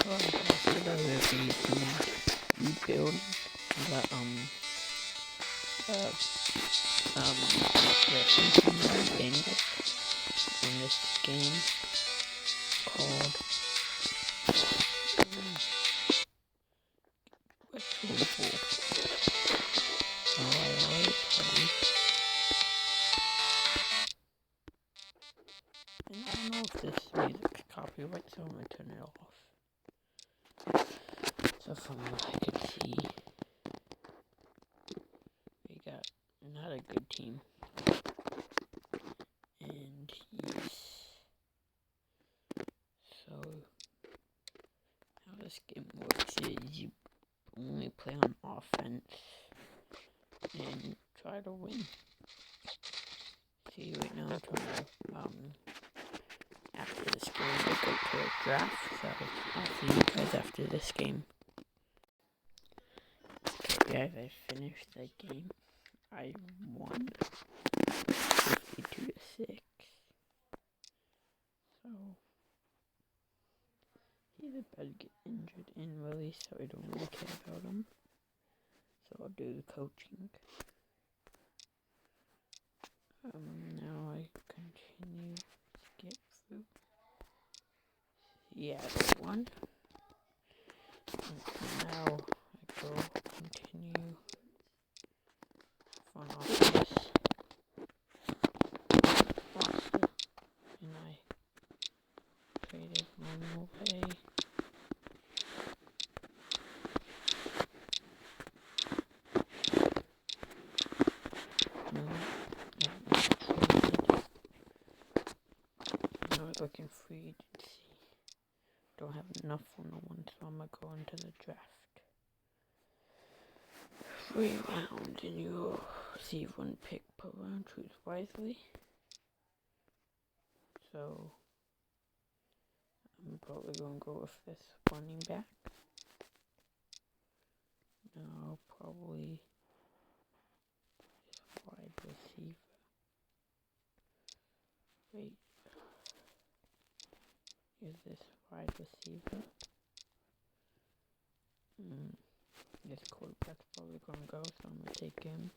Today we'll be rebuilding the uh the Bangles in this game called Retro. So I already played, and I don't know if this music's copyright, so I'm gonna turn it off. So from what I could see, we got not a good team. And yes, so how this game works is you only play on offense and try to win. See, right now I'm trying to, after this game, I go to a draft, so I'll see you guys after this game. Okay guys, I finished the game. I won 52-6. So he's about to get injured and released, so I don't really care about him. So I'll do the coaching. Now I continue to get through. Yeah, the one. And now I go continue front office. And I traded one away. Now we're looking for agency. Don't have enough on the one, so I'm gonna go into the draft. 3 rounds, and you receive 1 pick per round. Choose wisely. So I'm probably gonna go with this running back. No, probably this wide receiver. Wait, is this wide receiver? This quarterback's probably gonna go, so I'm gonna take him.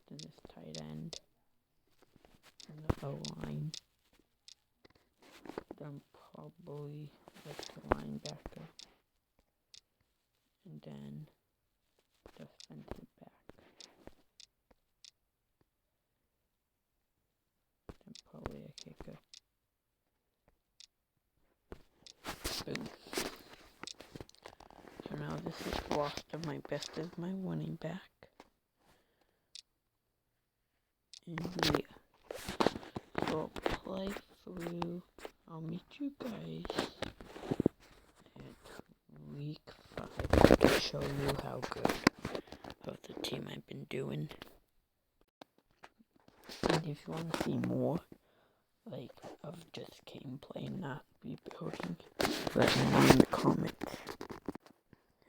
Then this tight end and the O-line. Then probably the linebacker. And then defensive back. Then probably a kicker. Boom. So now this is roster. My best is my running back. And yeah. So I'll play through. I'll meet you guys at week 5 to show you how good of the team I've been doing. And if you want to see more, like, of just gameplay, not rebuilding, let me know in the comments.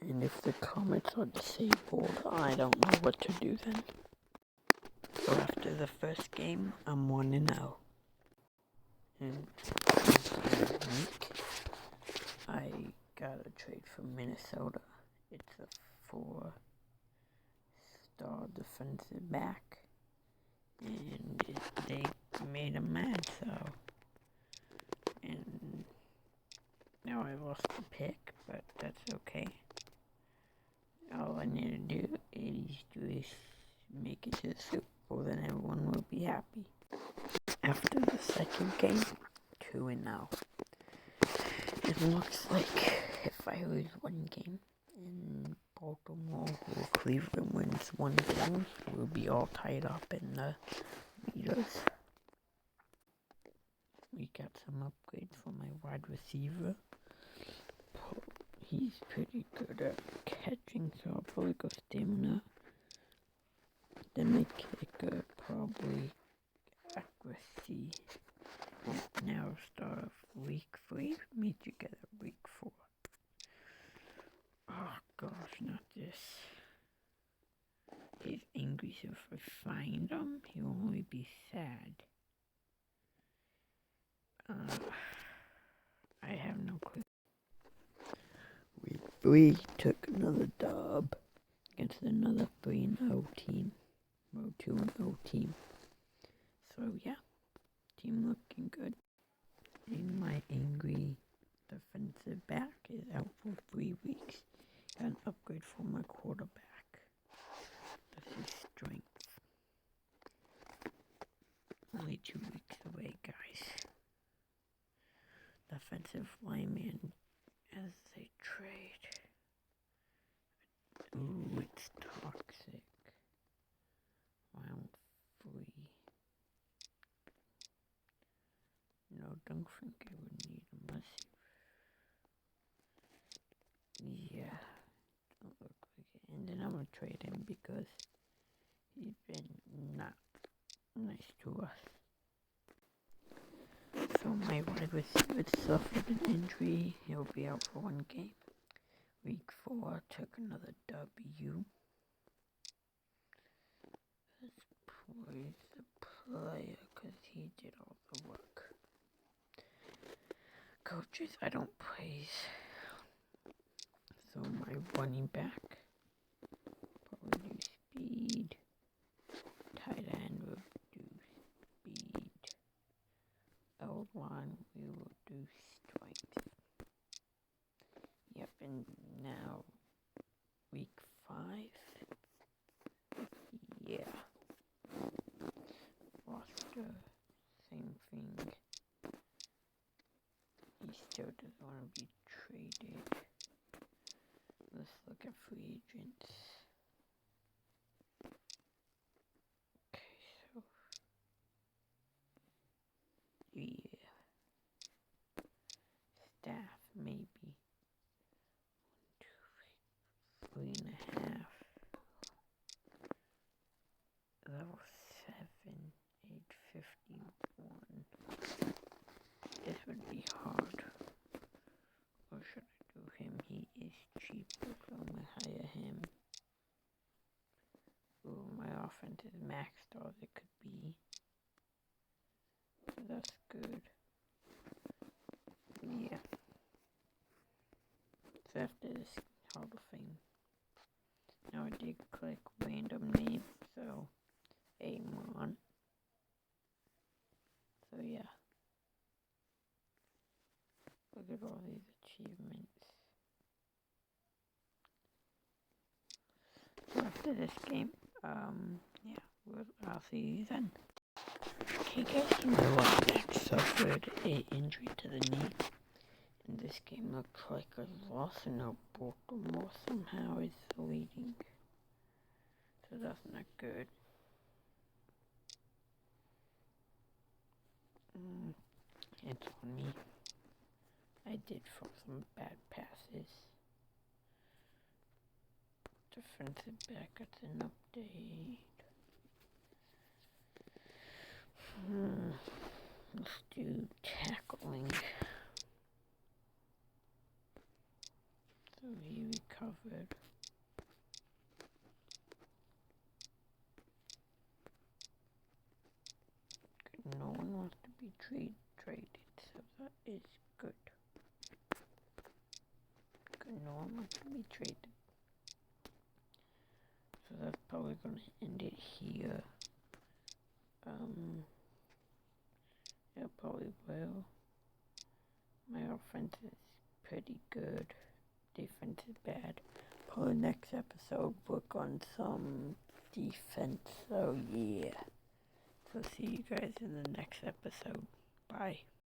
And if the comments are disabled, I don't know what to do then. So after the first game, I'm 1-0. And this week, I got a trade from Minnesota. It's a 4-star defensive back. And they made him mad, so. And now I lost the pick, but that's okay. All I need to do is make it to the Super Bowl, then everyone will be happy. After the second game, 2-0. It looks like if I lose one game and Baltimore or Cleveland wins one game, we'll be all tied up in the leaders. We got some upgrades for my wide receiver. He's pretty good at catching, so I'll probably go stamina. Then my kicker, probably accuracy. Now start of week 3, meet together week 4. Oh gosh, not this. He's angry, so if I find him, he'll only be sad. I have no clue. we took another dub against another 3-0 team. Or 2-0 team. So yeah, team looking good. And my angry defensive back is out for 3 weeks. Got an upgrade for my quarterback. This is strength. Only 2 weeks away, guys. Defensive lineman as they trade. Ooh, it's toxic. Round 3. No, don't think I would need unless yeah, don't look like it. And then I'm gonna trade him because he's been not nice to us. So my wide receiver suffered an injury. He'll be out for 1 game. Week 4 took another W. Let's praise the player because he did all the work. Coaches, I don't praise. So my running back, probably do speed. Tight end will do speed. L1 we will do strength. Yep, and now week 5. Yeah. Foster, same thing. He still doesn't want to be traded. Let's look at free agents. Okay, so yeah. Staff maybe 1, 2, 3, 3.5. Level 7, 851. This would be hard. Or should I do him? He is cheaper, so I'm gonna hire him. Ooh, my offense is maxed all it could be. So that's good. Yeah. So after this Hall of Fame. Now I did click random name, so Amon. So yeah. Look at all these achievements. So after this game, yeah, I'll see you then. Okay guys, my left back suffered a injury to the knee. And this game looks like a loss, and now Baltimore somehow is leading. So that's not good. It's on me. I did throw some bad passes. Defensive back gets an update. Let's do tackling. So he recovered. Good. No one wants to be traded, so that is good. Good, no one wants to be traded. So that's probably going to end it here. Yeah, probably will. My offense is pretty good. Defense is bad. Probably next episode work on some defense. So yeah. So see you guys in the next episode. Bye.